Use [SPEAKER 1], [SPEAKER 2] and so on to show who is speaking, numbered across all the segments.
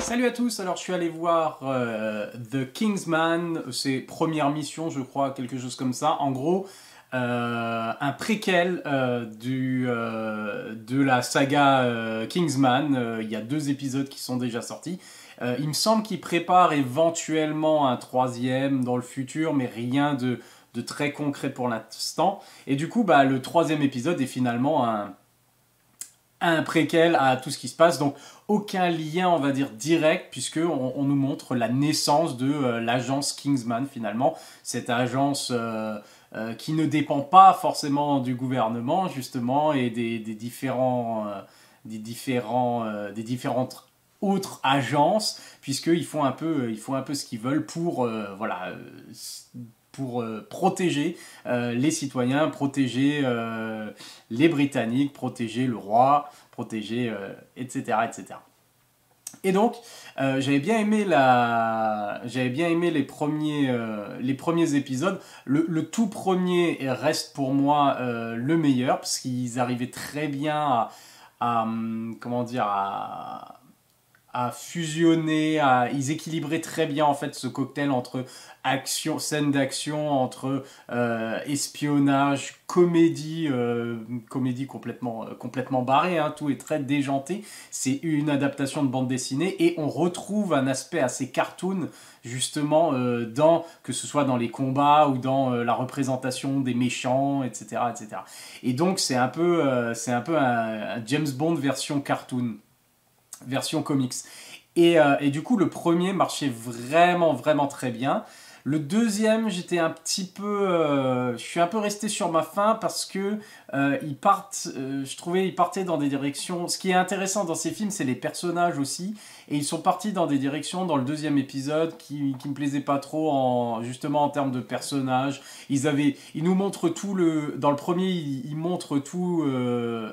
[SPEAKER 1] Salut à tous, alors je suis allé voir The Kingsman, c'est première mission je crois, quelque chose comme ça. En gros, un préquel de la saga Kingsman. Il y a 2 épisodes qui sont déjà sortis. Il me semble qu'il prépare éventuellement un 3e dans le futur, mais rien de très concret pour l'instant. Et du coup, le 3e épisode est finalement un préquel à tout ce qui se passe, donc aucun lien, on va dire, direct, puisque on nous montre la naissance de l'agence Kingsman, finalement, cette agence qui ne dépend pas forcément du gouvernement, justement, et des différentes autres agences, puisqu'ils font un peu ce qu'ils veulent pour, pour protéger les citoyens, protéger les Britanniques, protéger le roi, protéger, etc., etc. Et donc, j'avais bien aimé les premiers épisodes. Le tout premier reste pour moi le meilleur, parce qu'ils arrivaient très bien comment dire, à fusionner, ils équilibraient très bien en fait ce cocktail entre action, scène d'action, entre espionnage, comédie, comédie complètement barrée, hein, tout est très déjanté. C'est une adaptation de bande dessinée et on retrouve un aspect assez cartoon justement que ce soit dans les combats ou dans la représentation des méchants, etc., etc. Et donc c'est un peu un James Bond version cartoon, version comics. Et du coup, le premier marchait vraiment très bien. Le deuxième, j'étais un petit peu, je suis un peu resté sur ma faim parce que je trouvais ils partaient dans des directions. Ce qui est intéressant dans ces films, c'est les personnages aussi, et ils sont partis dans des directions dans le deuxième épisode qui me plaisaient pas trop justement en termes de personnages. Ils nous montrent dans le premier, ils montrent tout,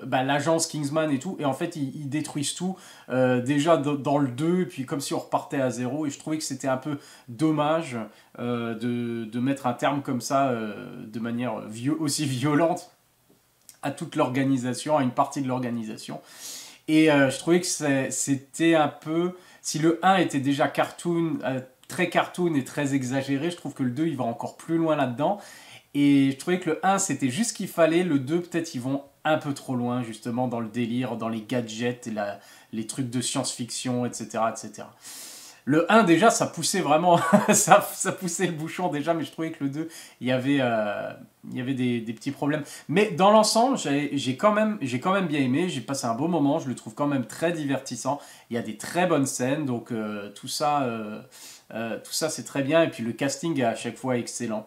[SPEAKER 1] l'agence Kingsman et tout, et en fait ils détruisent tout déjà dans le 2, et puis comme si on repartait à zéro, et je trouvais que c'était un peu dommage de mettre un terme comme ça de manière aussi violente à toute l'organisation, à une partie de l'organisation. Et je trouvais que c'était un peu... Si le 1 était déjà cartoon, très cartoon et très exagéré, je trouve que le 2 il va encore plus loin là-dedans. Et je trouvais que le 1 c'était juste ce qu'il fallait, le 2 peut-être ils vont un peu trop loin justement dans le délire, dans les gadgets et les trucs de science-fiction, etc., etc. Le 1 déjà ça poussait vraiment, ça poussait le bouchon déjà, mais je trouvais que le 2 il y avait des petits problèmes. Mais dans l'ensemble j'ai quand même bien aimé, j'ai passé un beau moment, je le trouve quand même très divertissant, il y a des très bonnes scènes, donc tout ça c'est très bien, et puis le casting est à chaque fois excellent.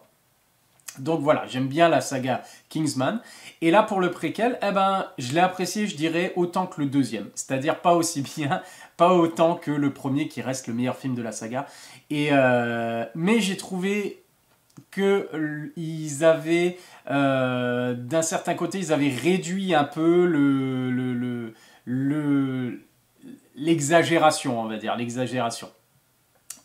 [SPEAKER 1] Donc voilà, j'aime bien la saga Kingsman. Et là, pour le préquel, je l'ai apprécié, je dirais, autant que le deuxième. C'est-à-dire pas aussi bien, pas autant que le premier, qui reste le meilleur film de la saga. Mais j'ai trouvé qu'ils avaient, d'un certain côté, ils avaient réduit un peu l'exagération, on va dire, l'exagération.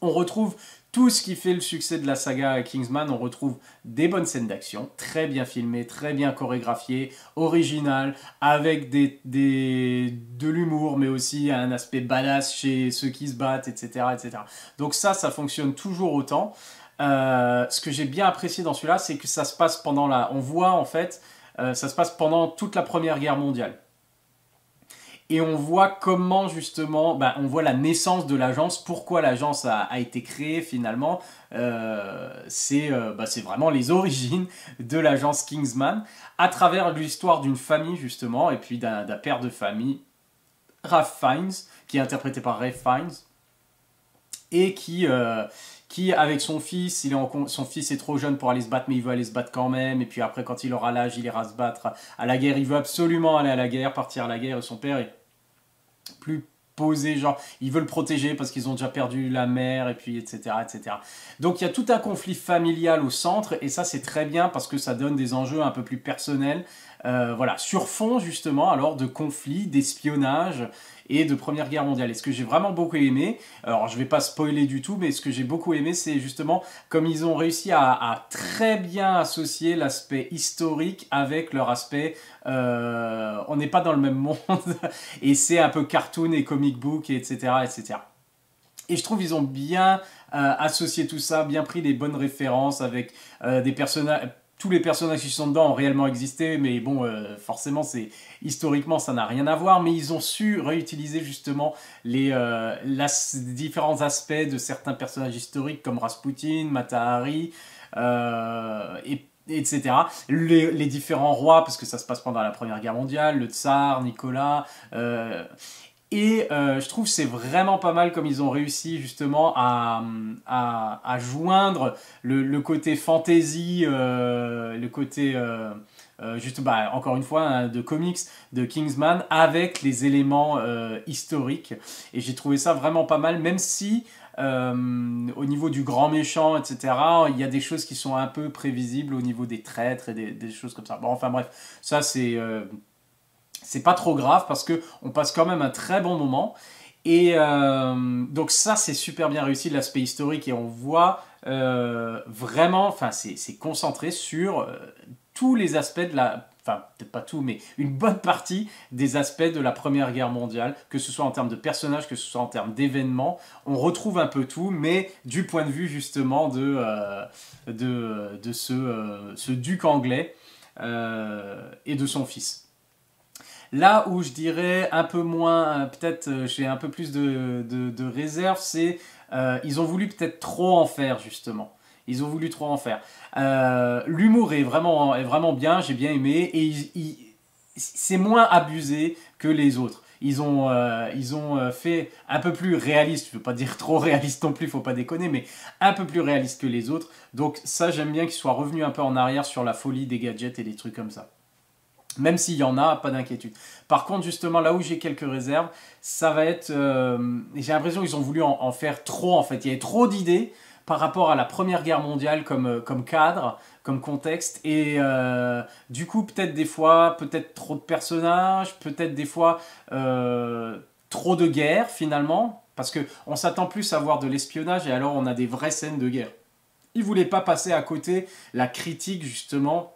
[SPEAKER 1] On retrouve tout ce qui fait le succès de la saga Kingsman, on retrouve des bonnes scènes d'action, très bien filmées, très bien chorégraphiées, originales, avec de l'humour, mais aussi un aspect badass chez ceux qui se battent, etc., etc. Donc ça fonctionne toujours autant. Ce que j'ai bien apprécié dans celui-là, c'est que ça se passe on voit en fait, ça se passe pendant toute la Première Guerre mondiale. Et on voit comment justement, on voit la naissance de l'agence, pourquoi l'agence a été créée finalement. C'est vraiment les origines de l'agence Kingsman, à travers l'histoire d'une famille justement, et puis d'un père de famille, Ralph Fiennes, qui est interprété par Ralph Fiennes, et qui avec son fils, son fils est trop jeune pour aller se battre, mais il veut aller se battre quand même, et puis après quand il aura l'âge, il ira se battre à la guerre, il veut absolument aller à la guerre, partir à la guerre, et son père est plus posé, genre ils veulent le protéger parce qu'ils ont déjà perdu la mère, et puis etc., etc. Donc il y a tout un conflit familial au centre, et ça c'est très bien parce que ça donne des enjeux un peu plus personnels, sur fond justement alors de conflits, d'espionnage et de Première Guerre mondiale. Et ce que j'ai vraiment beaucoup aimé, alors je vais pas spoiler du tout, mais ce que j'ai beaucoup aimé, c'est justement comme ils ont réussi à très bien associer l'aspect historique avec leur aspect on n'est pas dans le même monde, et c'est un peu cartoon et comic book, etc., etc. Et je trouve qu'ils ont bien associé tout ça, bien pris les bonnes références avec des personnages. Tous les personnages qui sont dedans ont réellement existé, mais bon, forcément, historiquement, ça n'a rien à voir. Mais ils ont su réutiliser justement différents aspects de certains personnages historiques comme Rasputin, Mata Hari, etc. Les différents rois, parce que ça se passe pendant la Première Guerre mondiale, le tsar, Nicolas. Je trouve que c'est vraiment pas mal comme ils ont réussi justement à joindre le côté fantasy, le côté, juste, bah, encore une fois, hein, de comics de Kingsman avec les éléments historiques. Et j'ai trouvé ça vraiment pas mal, même si au niveau du grand méchant, etc., il y a des choses qui sont un peu prévisibles au niveau des traîtres et des choses comme ça. Bon, enfin bref, ça c'est pas trop grave parce que on passe quand même un très bon moment. Et donc ça, c'est super bien réussi, l'aspect historique, et on voit vraiment, enfin c'est concentré sur tous les aspects de la... Enfin, peut-être pas tout, mais une bonne partie des aspects de la Première Guerre mondiale, que ce soit en termes de personnages, que ce soit en termes d'événements. On retrouve un peu tout, mais du point de vue justement de ce duc anglais et de son fils. Là où je dirais un peu moins, peut-être j'ai un peu plus de réserve, c'est ils ont voulu peut-être trop en faire justement. Ils ont voulu trop en faire. L'humour est vraiment bien, j'ai bien aimé, et c'est moins abusé que les autres. Ils ont fait un peu plus réaliste, je ne veux pas dire trop réaliste non plus, il ne faut pas déconner, mais un peu plus réaliste que les autres. Donc ça, j'aime bien qu'ils soient revenus un peu en arrière sur la folie des gadgets et des trucs comme ça. Même s'il y en a, pas d'inquiétude. Par contre, justement, là où j'ai quelques réserves, ça va être... j'ai l'impression qu'ils ont voulu en faire trop, en fait. Il y avait trop d'idées par rapport à la Première Guerre mondiale comme cadre, comme contexte. Et du coup, peut-être des fois, peut-être trop de personnages, peut-être des fois trop de guerre, finalement. Parce qu'on s'attend plus à voir de l'espionnage, et alors on a des vraies scènes de guerre. Ils ne voulaient pas passer à côté la critique, justement,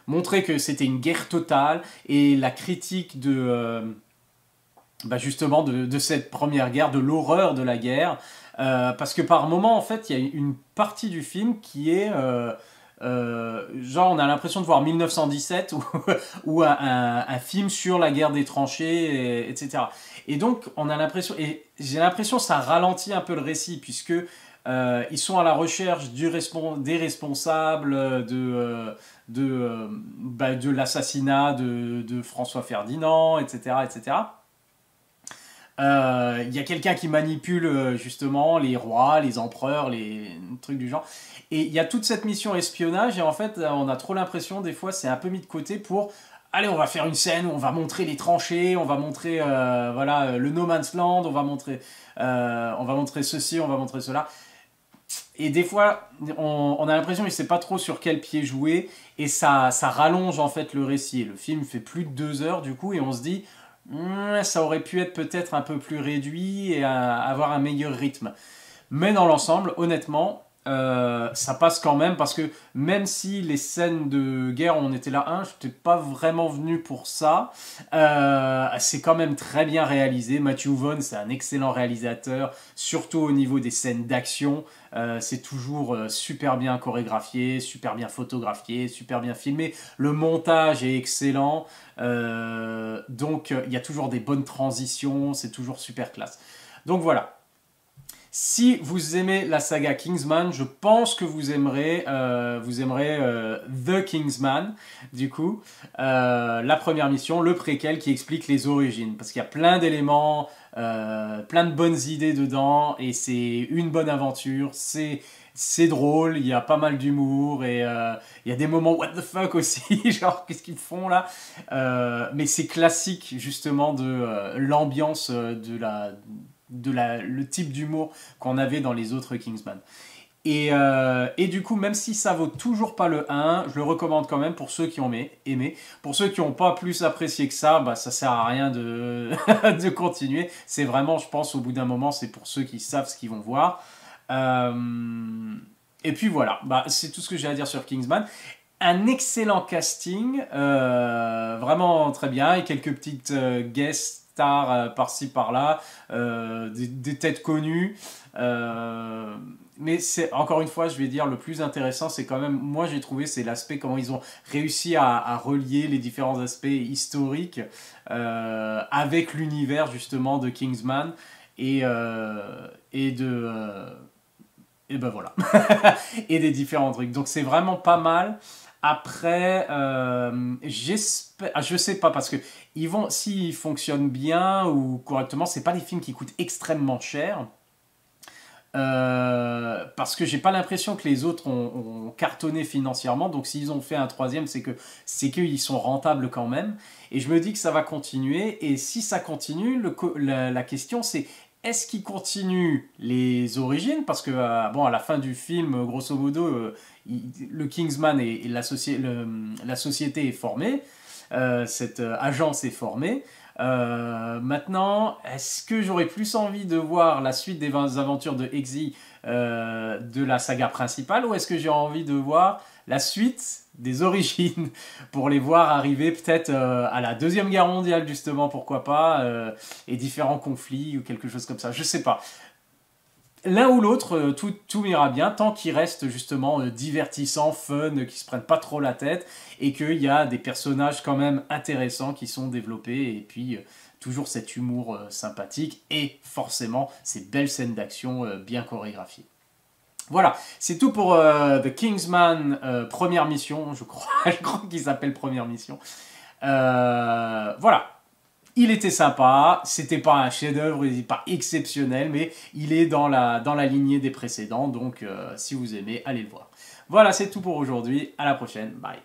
[SPEAKER 1] montrer que c'était une guerre totale, et la critique justement de cette première guerre, de l'horreur de la guerre, parce que par moment en fait il y a une partie du film qui est genre on a l'impression de voir 1917 ou un film sur la guerre des tranchées, etc. Et donc on a l'impression, et j'ai l'impression que ça ralentit un peu le récit, puisque ils sont à la recherche des responsables de l'assassinat de François Ferdinand, etc. etc. Il y a quelqu'un qui manipule justement les rois, les empereurs, les trucs du genre. Et il y a toute cette mission espionnage, et en fait on a trop l'impression, des fois c'est un peu mis de côté pour... Allez, on va faire une scène où on va montrer les tranchées, on va montrer voilà, le No Man's Land, on va montrer ceci, on va montrer cela. Et des fois, on a l'impression qu'il ne sait pas trop sur quel pied jouer, et ça rallonge en fait le récit. Le film fait plus de 2 heures du coup, et on se dit, ça aurait pu être peut-être un peu plus réduit et avoir un meilleur rythme. Mais dans l'ensemble, honnêtement, ça passe quand même, parce que même si les scènes de guerre, on était là, je n'étais pas vraiment venu pour ça, c'est quand même très bien réalisé. Matthew Vaughn, c'est un excellent réalisateur, surtout au niveau des scènes d'action. C'est toujours super bien chorégraphié, super bien photographié, super bien filmé. Le montage est excellent, donc il y a toujours des bonnes transitions, c'est toujours super classe. Donc voilà. Si vous aimez la saga Kingsman, je pense que vous aimerez The Kingsman, du coup, la première mission, le préquel qui explique les origines, parce qu'il y a plein d'éléments, plein de bonnes idées dedans, et c'est une bonne aventure, c'est drôle, il y a pas mal d'humour, et il y a des moments what the fuck aussi, genre qu'est-ce qu'ils font là, mais c'est classique justement de l'ambiance le type d'humour qu'on avait dans les autres Kingsman. Et du coup, même si ça vaut toujours pas le 1, je le recommande quand même pour ceux qui ont aimé. Pour ceux qui n'ont pas plus apprécié que ça, ça sert à rien de, de continuer. C'est vraiment, je pense, au bout d'un moment, c'est pour ceux qui savent ce qu'ils vont voir. Et puis voilà, c'est tout ce que j'ai à dire sur Kingsman. Un excellent casting, vraiment très bien, et quelques petites guests stars par-ci par-là, des têtes connues. Mais c'est encore une fois, je vais dire, le plus intéressant, c'est quand même, moi j'ai trouvé, c'est l'aspect comment ils ont réussi à relier les différents aspects historiques avec l'univers justement de Kingsman et et ben voilà et des différents trucs. Donc c'est vraiment pas mal. Après, j'espère, je sais pas parce que ils vont, s'ils fonctionnent bien ou correctement, c'est pas des films qui coûtent extrêmement cher. Parce que j'ai pas l'impression que les autres ont cartonné financièrement, donc s'ils ont fait un troisième, c'est qu'ils sont rentables quand même. Et je me dis que ça va continuer. Et si ça continue, la question c'est est-ce qu'ils continuent les origines? Parce que bon, à la fin du film, grosso modo, le Kingsman et la société est formée, cette agence est formée. Maintenant, est-ce que j'aurais plus envie de voir la suite des aventures de Eggsy de la saga principale ou est-ce que j'ai envie de voir la suite des origines pour les voir arriver peut-être à la Deuxième Guerre mondiale justement, pourquoi pas, et différents conflits ou quelque chose comme ça, je sais pas. L'un ou l'autre, tout ira bien tant qu'il reste justement divertissant, fun, qui se prennent pas trop la tête et qu'il y a des personnages quand même intéressants qui sont développés et puis toujours cet humour sympathique et forcément ces belles scènes d'action bien chorégraphiées. Voilà, c'est tout pour The Kingsman Première Mission, je crois, je crois qu'il s'appelle Première Mission. Voilà. Il était sympa, c'était pas un chef-d'œuvre, il n'est pas exceptionnel, mais il est dans la lignée des précédents, donc si vous aimez, allez le voir. Voilà, c'est tout pour aujourd'hui, à la prochaine, bye.